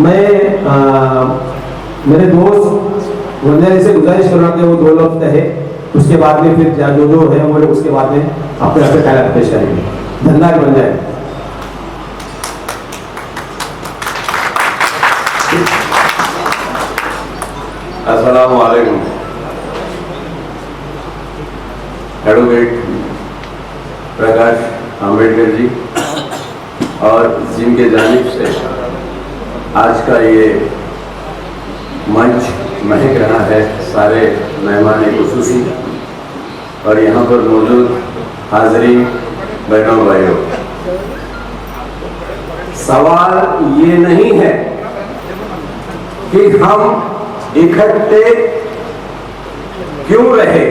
मैं मेरे दोस्त वंदना जी से गुजारिश कर रहा हूँ कि वो 2 लफ्ज़ है, उसके बाद में फिर जो जो है वो उसके बाद में अपने अपने ख्याल पेश करेंगे। धन्यवाद बन जाए। अस्सलाम वालेकुम। एडवोकेट प्रकाश आंबेडकर जी और जिनके जानिब से आज का ये मंच महक रहा है, सारे मेहमान खुसूसी और यहाँ पर मौजूद हाज़रीन बहनों भाइयों, सवाल ये नहीं है कि हम इकट्ठे क्यों रहे,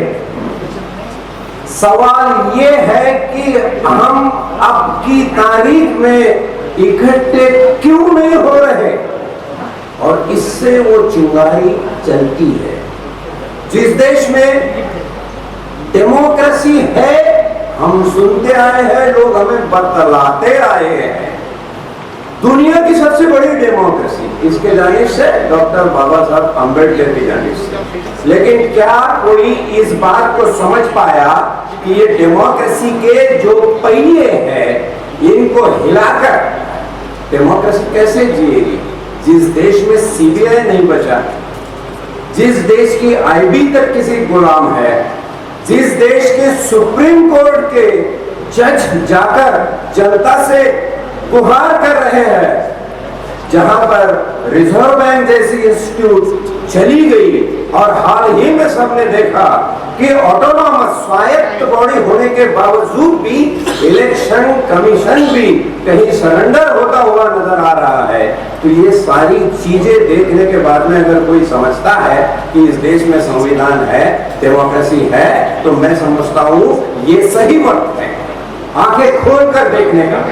सवाल ये है कि हम अब की तारीख में इकट्ठे क्यों नहीं हो रहे, और इससे वो चिंगारी चलती है। जिस देश में डेमोक्रेसी है, हम सुनते आए हैं, लोग हमें बतलाते आए हैं, दुनिया की सबसे बड़ी डेमोक्रेसी इसके जानिब से डॉक्टर बाबा साहब अम्बेडकर की जानिब से। लेकिन क्या कोई इस बात को समझ पाया कि ये डेमोक्रेसी के जो पहिए हैं इनको हिलाकर डेमोक्रेसी कैसे जिएगी? जिस देश में सीबीआई नहीं बचा, जिस देश की आईबी तक किसी गुलाम है, जिस देश के सुप्रीम कोर्ट के जज जाकर जनता से गुहार कर रहे हैं, जहां पर रिजर्व बैंक जैसी इंस्टीट्यूट चली गई, और हाल ही में सबने देखा कि ऑटोनॉमस स्वायत्त बॉडी होने के बावजूद भी इलेक्शन कमीशन भी कहीं सरेंडर होता हुआ नजर आ रहा है। तो ये सारी चीजें देखने के बाद में अगर कोई समझता है कि इस देश में संविधान है, डेमोक्रेसी है, तो मैं समझता हूं ये सही वक्त है आंखें खोलकर देखने का।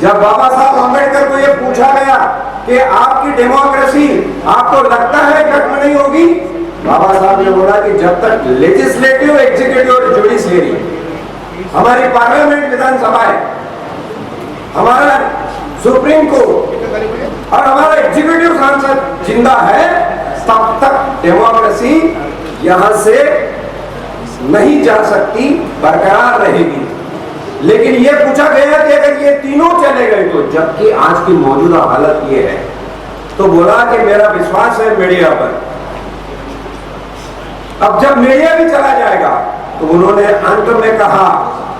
जब बाबा साहब अम्बेडकर को यह पूछा गया कि आपकी डेमोक्रेसी आपको लगता है खत्म नहीं होगी, बाबा साहब ने बोला कि जब तक लेजिस्लेटिव, एग्जीक्यूटिव और जुडिशियरी, हमारी पार्लियामेंट विधानसभा है, हमारा सुप्रीम कोर्ट और हमारा एग्जीक्यूटिव सांसद जिंदा है, तब तक डेमोक्रेसी यहां से नहीं जा सकती, बरकरार रहेगी। लेकिन यह पूछा गया कि अगर ये तीनों चले गए तो, जबकि आज की मौजूदा हालत ये है, तो बोला कि मेरा विश्वास है मीडिया पर। अब जब मीडिया भी चला जाएगा तो उन्होंने अंत में कहा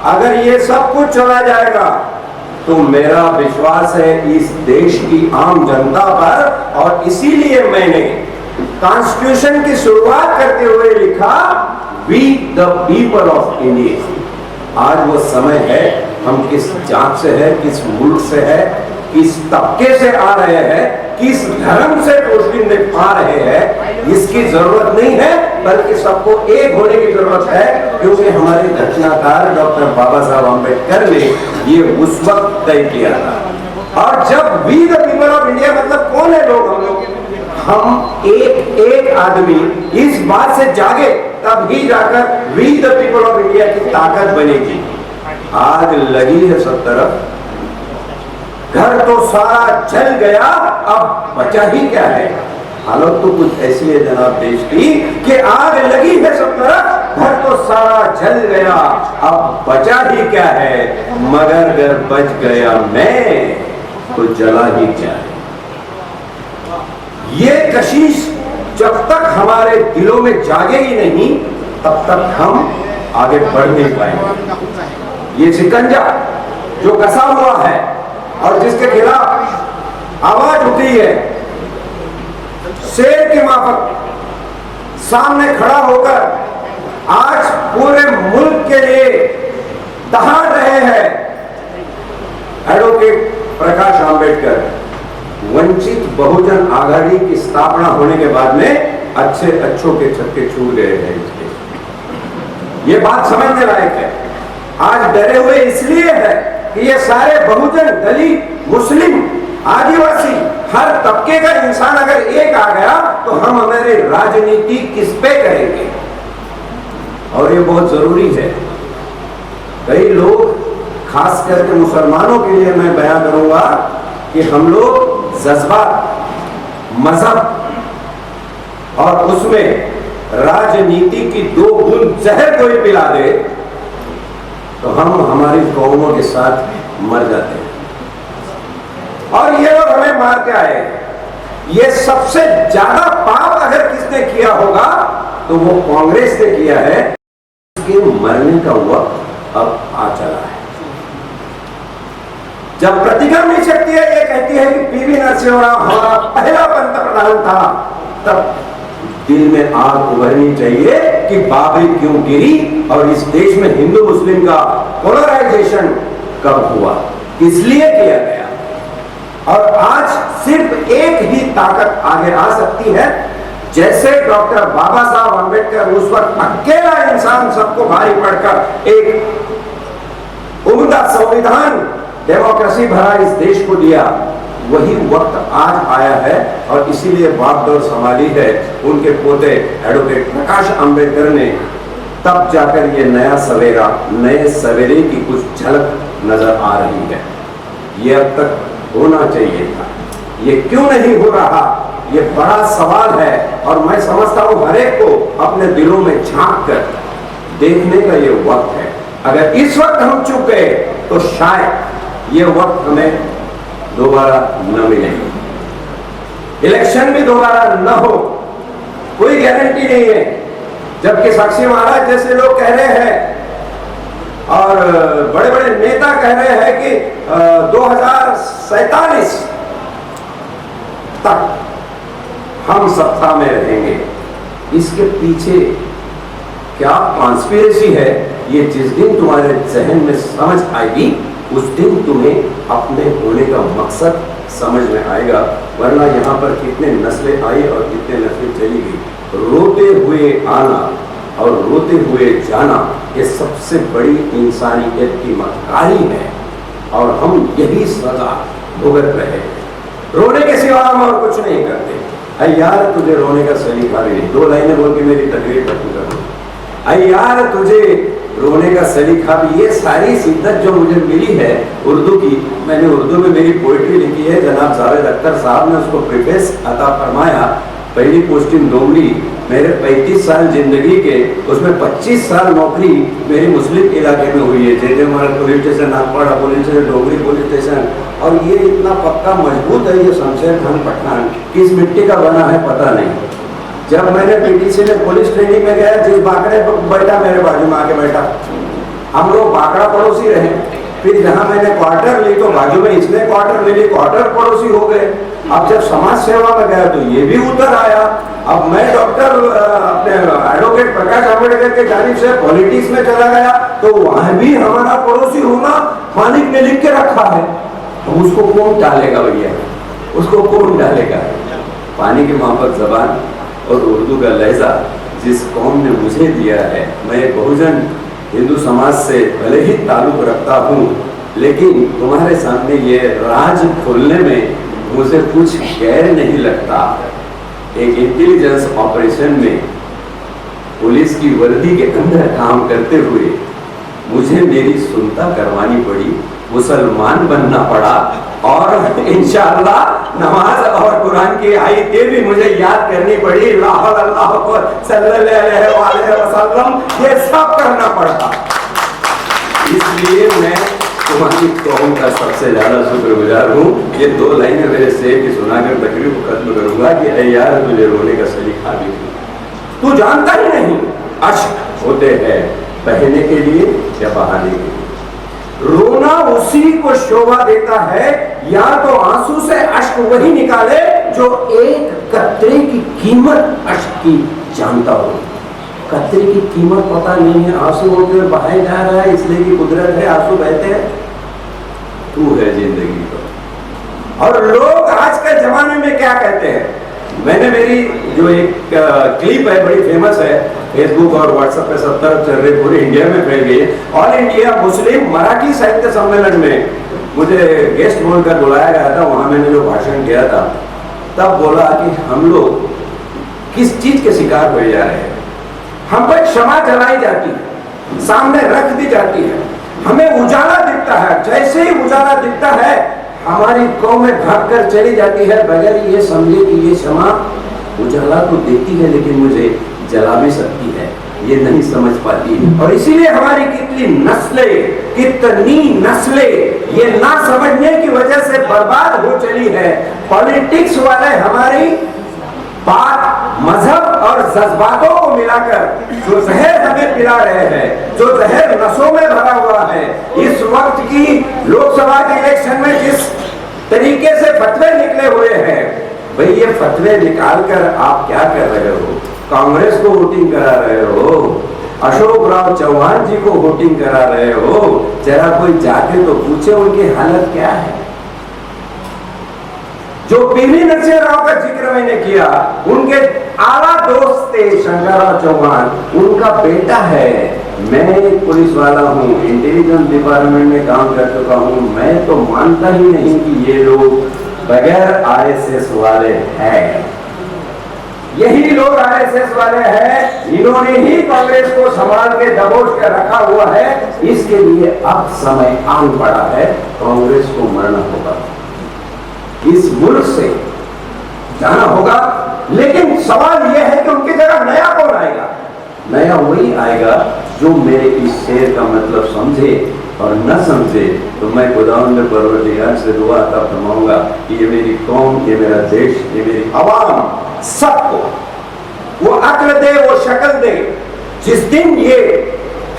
अगर ये सब कुछ चला जाएगा तो मेरा विश्वास है इस देश की आम जनता पर, और इसीलिए मैंने कॉन्स्टिट्यूशन की शुरुआत करते हुए लिखा we the people of India. आज वो समय है, हम किस जात से है, किस मुल्क से है, किस तबके से आ रहे हैं, किस धर्म से रोशनी पा रहे हैं, इसकी जरूरत नहीं है, बल्कि सबको एक होने की जरूरत है, क्योंकि हमारे रचनाकार डॉक्टर बाबा साहब अम्बेडकर ने ये उस वक्त तय किया था। और जब we the people of India मतलब कौन है लोग? हम लोग, हम एक आदमी इस बात से जागे तब ही जाकर we the people of India की ताकत बनेगी। आग लगी है सब तरफ, घर तो सारा जल गया, अब बचा ही क्या है? हालत तो कुछ ऐसी है जनाब देश की कि आग लगी है सब तरफ, घर तो सारा जल गया, अब बचा ही क्या है? मगर अगर बच गया मैं तो जला ही क्या है? ये कशिश जब तक हमारे दिलों में जागेगी नहीं, तब तक हम आगे बढ़ नहीं पाएंगे। ये शिकंजा जो कसा हुआ है और जिसके खिलाफ आवाज उठी है, शेर के माफक सामने खड़ा होकर आज पूरे मुल्क के लिए दहाड़ रहे हैं एडवोकेट प्रकाश आंबेडकर। वंचित बहुजन आघाड़ी की स्थापना होने के बाद में अच्छों के छक्के छूट गए हैं इसके। ये बात समझने लायक है। आज डरे हुए इसलिए है कि ये सारे बहुजन, दलित, मुस्लिम, आदिवासी, हर तबके का इंसान अगर एक आ गया तो हम हमारी राजनीति किस पे करेंगे, और ये बहुत जरूरी है। कई लोग, खास करके मुसलमानों के लिए मैं बयान करूंगा कि हम लोग जज्बात मजहब और उसमें राजनीति की 2 बूंद जहर कोई पिला दे तो हम हमारी कौमों के साथ मर जाते हैं। और ये लोग हमें मार के आए। ये सबसे ज्यादा पाप अगर किसने किया होगा तो वो कांग्रेस ने किया है। इसके मरने का वक्त अब आ चला है। जब प्रतिगामी शक्ति ये कहती है कि पीवी नरसिम्हा राव हमारा पहला पंतप्रधान था, तब दिल में आग उभरनी चाहिए कि बाबरी क्यों गिरी और इस देश में हिंदू मुस्लिम का पोलराइजेशन कब हुआ, इसलिए किया गया। और आज सिर्फ एक ही ताकत आगे आ सकती है, जैसे डॉक्टर बाबा साहब अंबेडकर उस वक्त अकेला इंसान सबको भारी पड़कर एक उम्दा संविधान डेमोक्रेसी भरा इस देश को दिया, वही वक्त आज आया है। और इसीलिए बागडोर संभाली है उनके पोते एडवोकेट प्रकाश अंबेडकर ने, तब जाकर ये नया सवेरा, नए सवेरे की कुछ झलक नजर आ रही है। ये अब तक होना चाहिए था, ये क्यों नहीं हो रहा, ये बड़ा सवाल है। और मैं समझता हूं हर एक को अपने दिलों में झांक कर देखने का ये वक्त है। अगर इस वक्त हम चुप गए तो शायद ये वक्त हमें दोबारा न मिले, इलेक्शन भी दोबारा न हो, कोई गारंटी नहीं है। जबकि साक्षी महाराज जैसे लोग कह रहे हैं और बड़े बड़े नेता कह रहे हैं कि 2047 तक हम सत्ता में रहेंगे। इसके पीछे क्या कॉन्स्पिरेसी है, ये जिस दिन तुम्हारे जहन में समझ आएगी उस दिन तुम्हें अपने होने का मकसद समझ में आएगा। वरना यहाँ पर कितने नस्लें आई और कितने नस्लें चली गई। रोते हुए आना और रोते हुए जाना, ये सबसे बड़ी इंसानियत की मक्कारी है और हम यही सजा भुगत रहे हैं। रोने के सिवा हम और कुछ नहीं करते। अरे यार तुझे रोने का सलीका भी नहीं, 2 लाइनें बोल के मेरी तकरीर खत्म कर दो। अरे यार तुझे रोने का सलीका भी, ये सारी शिद्दत जो मुझे मिली है उर्दू की, मैंने उर्दू में मेरी पोइट्री लिखी है, जनाब जावेद अख्तर साहब ने उसको प्रिफेस अता फरमाया। पहली पोस्टिंग डोंगरी, मेरे 35 साल जिंदगी के उसमें 25 साल नौकरी मेरी मुस्लिम इलाके में हुई है। जैसे हमारा police station, Nagpada police station, Dongri police station. और ये इतना पक्का मजबूत है ये शमशेर खान पठान, किस मिट्टी का बना है पता नहीं। जब मैंने पीटीसी में पुलिस ट्रेनिंग में गया, जिस बाकड़े पर बैठा मेरे बाजू में आके बैठा, हम लोग बाकड़ा पड़ोसी रहे। फिर जहां मैंने क्वार्टर ली तो बाजू में इसने क्वार्टर मिली, क्वार्टर पड़ोसी हो गए। अब जब समाज सेवा में गया तो ये भी उतर आया। अब मैं डॉक्टर अपने एडवोकेट प्रकाश अंबेडकर के जानिब से पॉलिटिक्स में चला गया तो वहां भी हमारा पड़ोसी होना मालिक ने लिख के रखा है। अब उसको कौन डालेगा भैया, उसको कौन डालेगा? पानी की मोहब्बत जबान और उर्दू का लहजा जिस कौम ने मुझे दिया है, मैं बहुजन हिंदू समाज से भले ही ताल्लुक रखता हूँ, लेकिन तुम्हारे सामने ये राज खोलने में मुझे कुछ गैर नहीं लगता। एक इंटेलिजेंस ऑपरेशन में पुलिस की वर्दी के अंदर काम करते हुए मुझे मेरी सुनता करवानी पड़ी, मुसलमान बनना पड़ा और इंशाअल्लाह नमाज और कुरान की आयतें भी मुझे याद करनी पड़ी। अल्लाह सल्लल्लाहु अलैहि वसल्लम, ये सब करना पड़ा। इसलिए मैं तुम्हारी कौम का सबसे ज्यादा शुक्रगुजार हूँ। ये 2 लाइनें मेरे शेर की सुनाकर तकरीर को खत्म करूंगा कि अरे यार तुझे रोने का सलीका भी नहीं, तू जानता ही नहीं अश्क होते हैं बहने के लिए या बहाने के लिए। रोना उसी को शोभा देता है, या तो आंसू से अश्क वही निकाले जो एक कतरे की कीमत अश्क की जानता हो। कतरे की कीमत पता नहीं है, आंसू होकर बहाए जा रहा है, इसलिए की कुदरत है, आंसू बहते हैं। तू है जिंदगी को। और लोग आज के जमाने में क्या कहते हैं, मैंने मेरी जो एक क्लिप है बड़ी फेमस है, फेसबुक और व्हाट्सएप पे 70 चल रही, पूरी इंडिया में फैल गई है। ऑल इंडिया मुस्लिम मराठी साहित्य सम्मेलन में मुझे गेस्ट बोलकर बुलाया गया था। वहां मैंने जो भाषण किया था तब बोला कि हम लोग किस चीज के शिकार हुए जा रहे हैं। हम पर क्षमा जलाई जाती है, सामने रख दी जाती है, हमें उजाला दिखता है, जैसे ही उजाला दिखता है हमारी कौमें भागकर चली जाती है बगैर ये समझे कि ये क्षमा उजाला तो देती है लेकिन मुझे जला भी सकती है, ये नहीं समझ पाती। और इसीलिए हमारी कितनी नस्लें ये ना समझने की वजह से बर्बाद हो चली है। पॉलिटिक्स वाले हमारी बात मजहब और जज्बातों को मिलाकर जो जहर हमें पिला रहे हैं, जो जहर नसों में भरा हुआ है। इस वक्त की लोकसभा के इलेक्शन में जिस तरीके से फतवे निकले हुए हैं, भाई ये फतवे निकालकर आप क्या कर रहे हो? कांग्रेस को वोटिंग करा रहे हो, अशोक राव चौहान जी को वोटिंग करा रहे हो। जरा कोई जाके तो पूछे उनकी हालत क्या है। जो पीवी नरसिंह राव का जिक्र मैंने किया, उनके आला दोस्त थे शंकरराव चौहान, उनका बेटा है। मैं पुलिस वाला हूँ, इंटेलिजेंस डिपार्टमेंट में काम कर चुका हूँ। मैं तो मानता ही नहीं कि ये लोग बगैर आरएसएस वाले हैं। यही लोग आरएसएस वाले हैं, इन्होंने ही कांग्रेस को संभाल के दबोच कर रखा हुआ है। इसके लिए अब समय आन पड़ा है, कांग्रेस को मरना होगा, इस मुल्क से जाना होगा। लेकिन सवाल यह है कि उनकी जगह नया कौन आएगा? नया वही आएगा जो मेरे इस शेर का मतलब समझे, और न समझे तो मैं खुदावंद परवरदिगार से दुआ अता फरमाऊंगा कि ये मेरी कौम, ये मेरा देश, ये मेरी आवाम सबको वो अक्ल दे, वो शक्ल दे। जिस दिन ये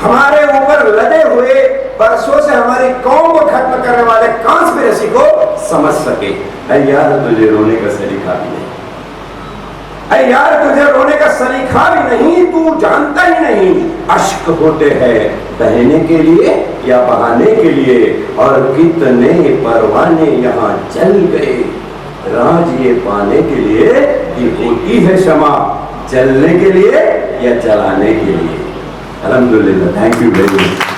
हमारे ऊपर लदे हुए बरसों से हमारी कौम को खत्म करने वाले कॉन्स्पिरेसी को समझ सके। अरे यार तुझे रोने का सलीका भी नहीं, अरे यार तुझे रोने का सलीका भी नहीं, तू जानता ही नहीं अश्क होते हैं बहने के लिए या बहाने के लिए, और कितने परवाने यहाँ जल गए राज ये पाने के लिए कि होती है क्षमा जलने के लिए या जलाने के लिए। अल्हम्दुलिल्लाह, थैंक यू वेरी मच।